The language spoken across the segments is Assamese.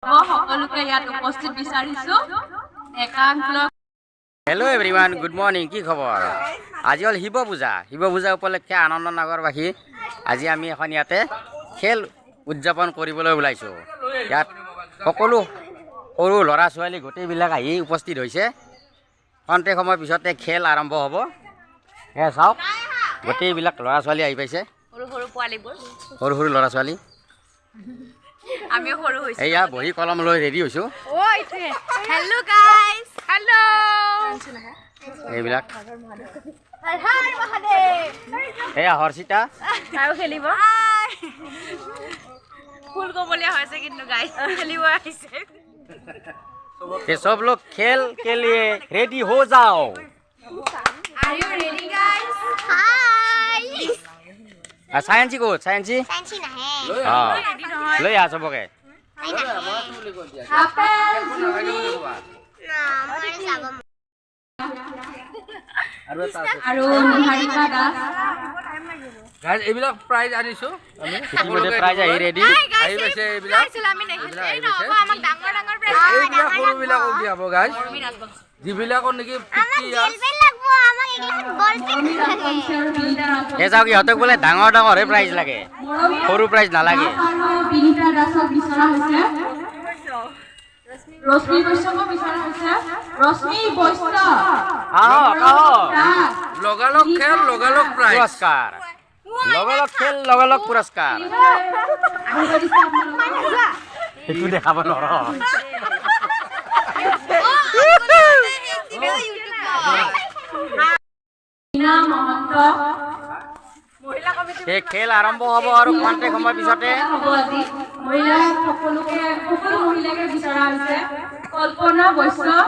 সকলোকে ইয়াত উপস্থিত বিচাৰিছো একাংশ। Hello' everyone, good morning. কি খবৰ? আজি হ'ল শিৱ পূজা উপলক্ষে আনন্দনগৰবাসী আজি আমি এখন ইয়াতে খেল উদযাপন কৰিবলৈ ওলাইছোঁ। ইয়াত সকলো সৰু ল'ৰা ছোৱালী গোটেইবিলাক আহি উপস্থিত হৈছে। খন্তেক সময়ৰ পিছতে খেল আৰম্ভ হ'ব। এয়া চাওক, গোটেইবিলাক ল'ৰা ছোৱালী আহি পাইছে, সৰু সৰু ল'ৰা ছোৱালী। এয়া বহি কলম লৈ ৰেডি হৈছোঁ। এইবিলাক এয়া হৰ্ষিতা আৰু খেলিব ফুল কবলীয়া হৈছে কিন্তু গাইছ খেলিব আহিছে। ये सब लोग खेल के लिए रेडी हो जाओ। Are you ready guys? Hi. सायंची को सायंची सायंची नाही हाँ ले आ सबके আৰু নিহাৰিকা দাস গাইজ এইবিলাক প্ৰাইজ আনিছো আমি ইতিমধ্যে প্ৰাইজ আহি ৰেডি আহি পাইছে। এইবিলাক এইবিলাক সৰুবিলাকক দিয়াব গাইজ, যিবিলাকৰ নেকি 50 ইয়াৰ্ছ। এই যাওক, ইহঁতক বোলে ডাঙৰ ডাঙৰহে প্ৰাইজ লাগে, সৰু প্ৰাইজ নালাগে। বিনীতা দাসক বিচৰা হৈছে, ৰশ্মি বৈষ্ণৱক বিচৰা হৈছে, ৰশ্মি বৈষ্ণৱ আহক আহক, লগালগ খেল লগালগ প্ৰাইজ। পুৰস্কাৰ লগালগ খেল লগালগ পুৰস্কাৰ। সেইটো দেখাব নোৱাৰো। এই খেল আৰম্ভ হ'ব আৰু খন্তেক সময়ৰ পিছতে সকলো মহিলাকে বিচৰা হৈছে। কল্পনা বৈষ্ণৱ,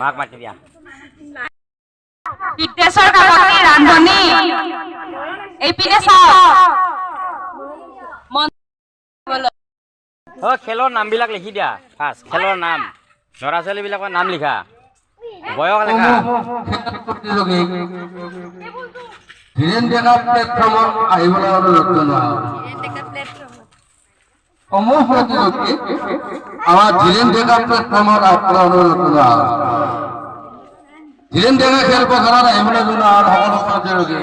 মাক মাতি দিয়া। বিদ্যেশ্বৰ কাকতি ৰান্ধনী, এইপিনে চাওক। খেলৰ নামবিলাক লিখি দিয়া। ফাৰ্ষ্ট খেলৰ নাম, ল'ৰা ছোৱালীবিলাকৰ নাম লিখা, বয়স লেখা। ধীৰেন ডেকা প্লেটফৰ্মত আহিবলৈ অনুৰোধ জনোৱা হয়। সমূহ প্ৰতিযোগী আমাৰ ধীৰেন ডেকা প্লেটফৰ্মত আহিবলৈ অনুৰোধ জনোৱা হয়। ধীৰেন ডেকা খেলপথাৰত আহিবলৈ জনোৱা হয় সকলো প্ৰতিযোগী।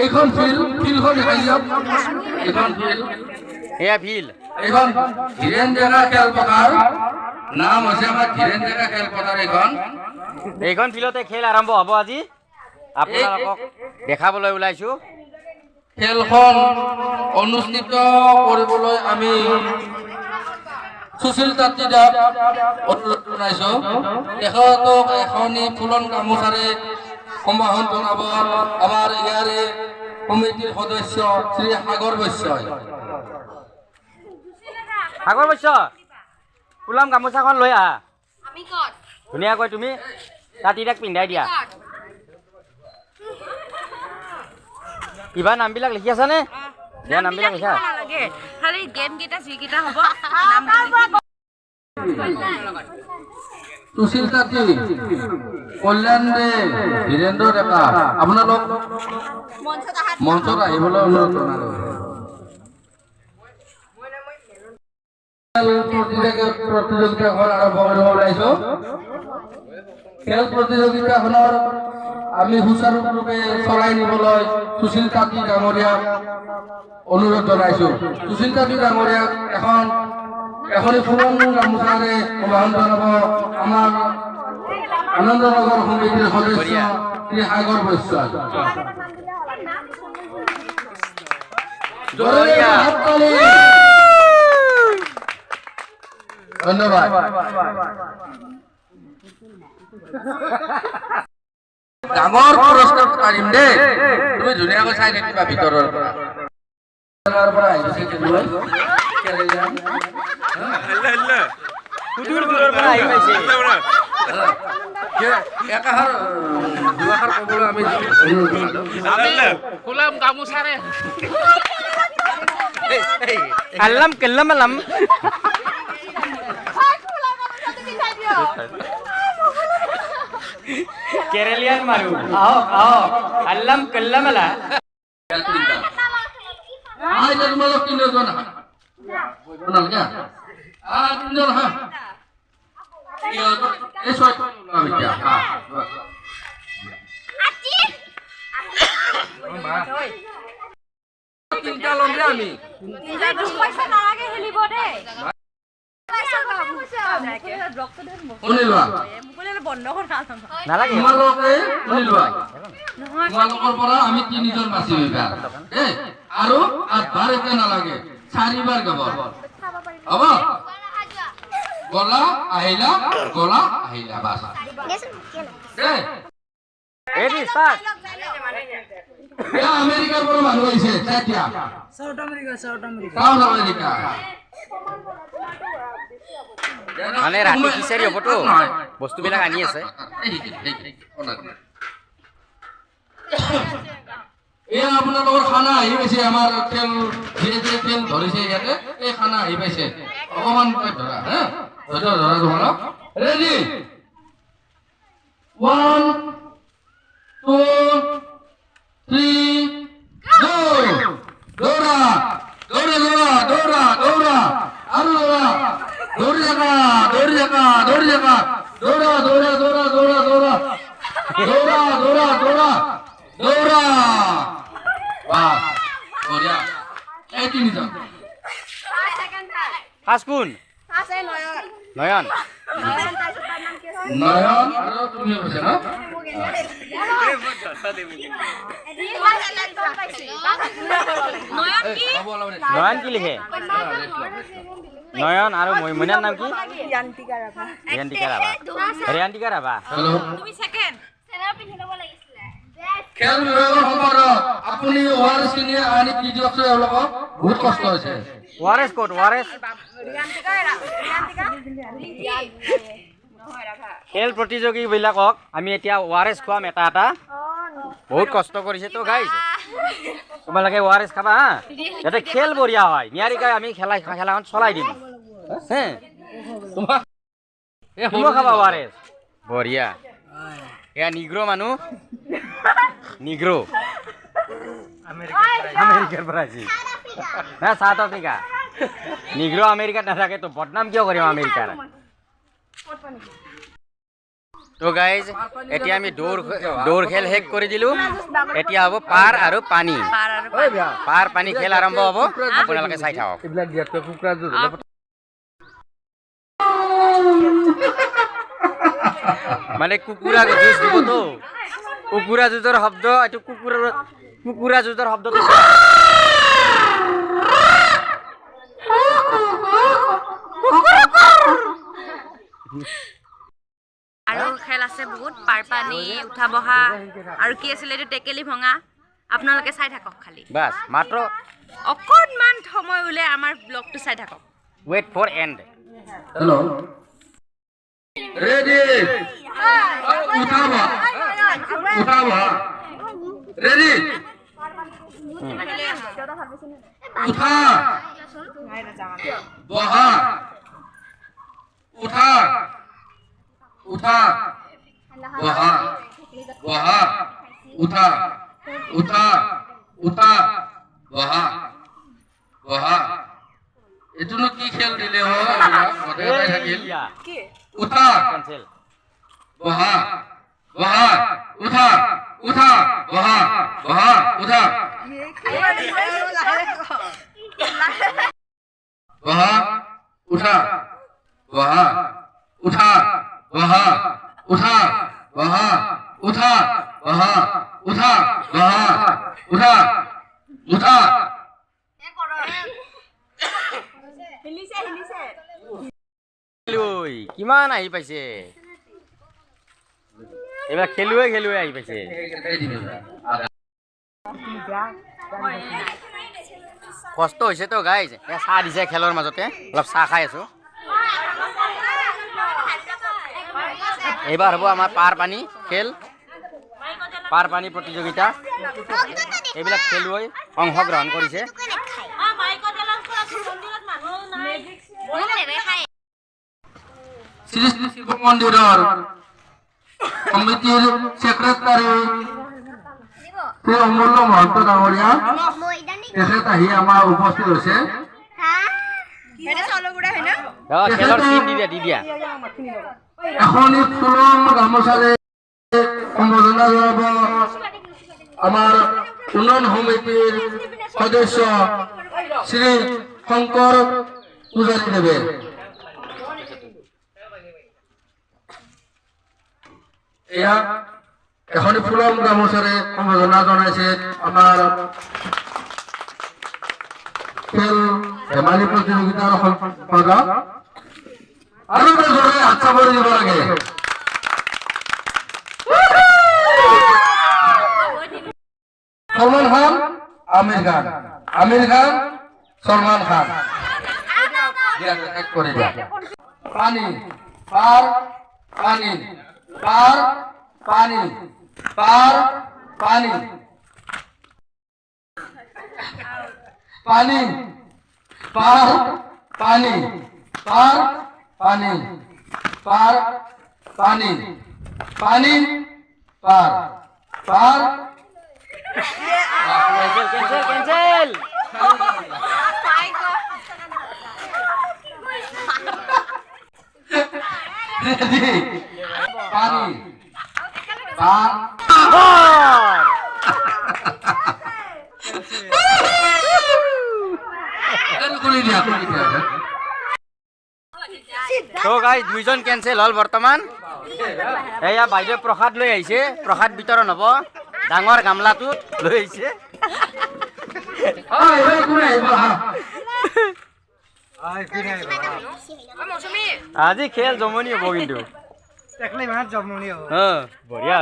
এইখন ফিল্ডখন দেখাই দিয়ক। এইখন ফিল্ড, এয়া ফিল্ড। এইখন ধীৰেন ডেকা খেলপথাৰ, নাম হৈছে আমাৰ ধীৰেন ডেকা খেলপথাৰ। এইখন ফিল্ডতে খেল আৰম্ভ হ'ব আজি। আপোনালোকক দেখাবলৈ ওলাইছোঁ। খেলখন অনুষ্ঠিত কৰিবলৈ আমি সুশীল তাঁতীদাক অনুৰোধ জনাইছোঁ। তেখেতক এখনি ফুলন গামোচাৰে সম্ভাষণ জনাব আমাৰ ইয়াৰে কমিটিৰ সদস্য শ্ৰী সাগৰ বৈশ্যই। সাগৰ বৈশ্য, ফুলাম গামোচাখন লৈ আহা। ধুনীয়াকৈ তুমি তাঁতীটাক পিন্ধাই দিয়া। কিবা নামবিলাক লিখি আছানে? দিয়া নামবিলাক লিখা। খালি গেম কেইটা যিকেইটা হ'ব সুশীল তাঁতী, কল্যাণ দে, ধীৰেন্দ্ৰ ডেকা, আপোনালোক মঞ্চত আহিবলৈ অনুৰোধ জনালোঁ। প্ৰতিযোগিতাখন আৰম্ভ কৰিব ওলাইছোঁ। খেল প্ৰতিযোগিতাখনৰ আমি সুচাৰুৰূপে চলাই নিবলৈ সুশীল তাঁতী ডাঙৰীয়াক অনুৰোধ জনাইছোঁ। সুশীল তাঁতী ডাঙৰীয়াক এখনি ফুলন গামোচাৰে সম্ভাষণ জনাব আমাৰ আনন্দনগৰ সমিতিৰ সদস্য শ্ৰী সাগৰ বৈশ্য। ধন্যবাদ। ডাঙৰ পুৰস্কাৰ পাৰিম দেই, তুমি ধুনীয়াকৈ চাই থাকিবা ভিতৰৰ পৰা আহিছে। একাষাৰ দুআষাৰ ক'বলৈ আমি ফুলাম গামোচাৰে alam কেৰেলিয়ান মানুহ আহক আহক আল্লাম কল্লাম আলা তোমালোক তিনিজন আহা নালাগে তিনিজন আহা এই ছয় তিনটা ল'ম দে আমি শুনি লোৱা নালাগে তোমালোকে শুনি লোৱা তোমালোকৰ পৰা আমি তিনিজন বাচিম এইবাৰ দেই আৰু 8 বাৰ একে নালাগে 4 বাৰ গাব হ'ব গলা আহিলা বাস দেই ৰেডি ষ্টাৰ্ট এয়া আমেৰিকাৰ পৰা মানুহ আহিছে এতিয়া সাউথ আমেৰিকা মানে ৰাতি খিচাৰি হ'বতো বস্তুবিলাক আনি আছে এয়া আপোনালোকৰ খানা আহি পাইছে আমাৰ তেল ধীৰে ধীৰে তেল ধৰিছে ইয়াতে এই খানা আহি পাইছে অকমান ধৰা হা ধৰা তোমালোক ৰেডি 1 2 3 go দৌৰা দৌৰা দৌৰা দৌৰা দৌৰা আৰু দৌৰা দৌৰি যাবা দৌৰা দৌৰা দৌৰা দৌৰা দৌৰা দৌৰা দৌৰা বাহ বঢ়িয়া এই তিনিজন ফাৰ্ষ্ট কোন নয়ন নয়ন আৰু তুমি কৈছা ন নয়ন কি লিখে নয়ন আৰু মইনাৰ নাম কি ৰিয়ান্তিকা ৰাভা হেল্ল' খেল বিভাগৰ সম্পাদক আপুনি ORS কিনি আনি দি দিয়কচোন এওঁলোকক বহুত কষ্ট হৈছে ORS ক'ত ORS খেল প্ৰতিযোগীবিলাকক আমি এতিয়া ORS খুৱাম এটা এটা বহুত কষ্ট কৰিছে তো গাইজ তোমালোকে ORS খাবা হা যাতে খেল বঢ়িয়া হয় নিয়াৰিকাই আমি খেলাখন চলাই দিম হে তুমিও খাবা ORS বঢ়িয়া এয়া নিগ্ৰো মানুহ নিগ্ৰো আমেৰিকাৰ পৰা আহিছে না সাউথ আফ্ৰিকা নিগ্ৰো আমেৰিকাত নাথাকে তো বদনাম কিয় কৰিম আমেৰিকাৰ তো গাইজ এতিয়া আমি দৌৰ খেল শেষ কৰি দিলোঁ এতিয়া হ'ব পাৰ আৰু পানী পাৰ পানী খেল আৰম্ভ হ'ব আপোনালোকে চাই থাকক এইবিলাক দিয়াতকৈ কুকুৰাযোৰ মানে কুকুৰা যুঁজ দিবতো কুকুৰা যুঁজৰ শব্দ এইটো কুকুৰা যুঁজৰ শব্দটো আৰু খেল আছে বহুত পাৰ পানী উঠা বহা আৰু কি আছিলে এইটো টেকেলি ভঙা আপোনালোকে চাই থাকক খালি বাস মাত্ৰ অকণমান সময় উলিয়াই আমাৰ ব্লগটো চাই থাকক wait for and hello' ready উঠাবা ৰেডি উঠা বহা উঠা উঠা বহা বহা উঠা উঠা উঠা বহা বহা এইটোনো কি খেল দিলে থাকিল উঠা কেনচেল বহা বহা উঠা উঠা বহা বহা উঠা বহা উঠা বহা উঠা বহা উঠা বহা উঠা বহা উঠা বহা উঠা উঠা কিমান আহি পাইছে এইবাৰ খেলুৱৈ আহি পাইছে কষ্ট হৈছে তো গাইজ চাহ দিছে খেলৰ মাজতে অলপ চাহ খাই আছো এইবাৰ হ'ব আমাৰ পাৰ পানী খেল পাৰ পানী প্ৰতিযোগিতা এইবিলাক খেলুৱৈ অংশগ্ৰহণ কৰিছে শ্ৰী শ্ৰী শিৱ মন্দিৰৰ কমিটিৰ ছেক্ৰেটাৰী শ্ৰী অমূল্য মহন্ত ডাঙৰীয়া তেখেত আহি আমাৰ উপস্থিত হৈছে। খেলৰ চিন দি দিয়া এখনি ফুলন গামোচাৰে সম্বোধনা জনাব আমাৰ উন্নয়ন সমিতিৰ সদস্য শ্ৰী শংকৰ পূজাৰী দেৱে। এয়া এখনি ফুলন গামোচাৰে সম্বোধনা জনাইছে আমাৰ খেল ধেমালি প্ৰতিযোগিতাৰ সম্পাদক। আৰু জোৰে হাত চাপৰি দিব লাগে। সলমান খান আমিৰ খান, আমিৰ খান সলমান খান করে দিয়া। পানি পার পানি পার পানি পার পানি পানি পার পানি পার পানি পার পানি পানি পার পার ক্যান্সেল পানি পার খুলি দিয়া খুলি দিয়া। তো গাইজ দুইজন কেঞ্চেল হল বৰ্তমান। এয়া বাইদেউ প্ৰসাদ লৈ আহিছে, প্ৰসাদ বিতৰণ হ'ব। ডাঙৰ গামলাটোত লৈ আহিছে। আজি খেল জমনি হ'ব কিন্তু বঢ়িয়া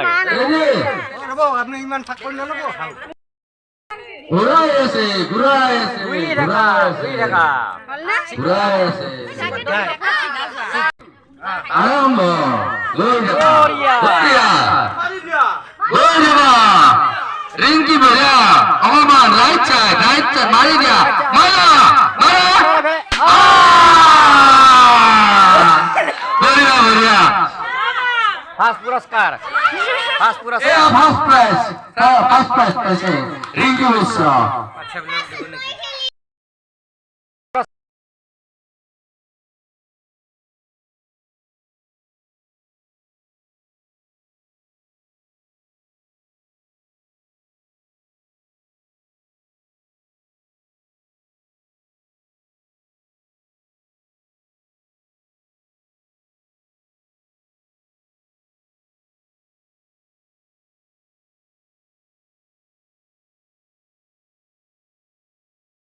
ঘূৰাই আছে ঘূৰাই আছে আৰম্ভ ৰিংকি বঢ়িয়া অকমান ৰাইট চাইড মাৰি দিয়া মাৰা মাৰা বঢ়িয়া বঢ়িয়া ফাৰ্ষ্ট পুৰস্কাৰ ফাৰ্ষ্ট পুৰস্কাৰ ফাৰ্ষ্ট প্ৰাইজ পাইছে ৰিংকি মিশ্ৰ।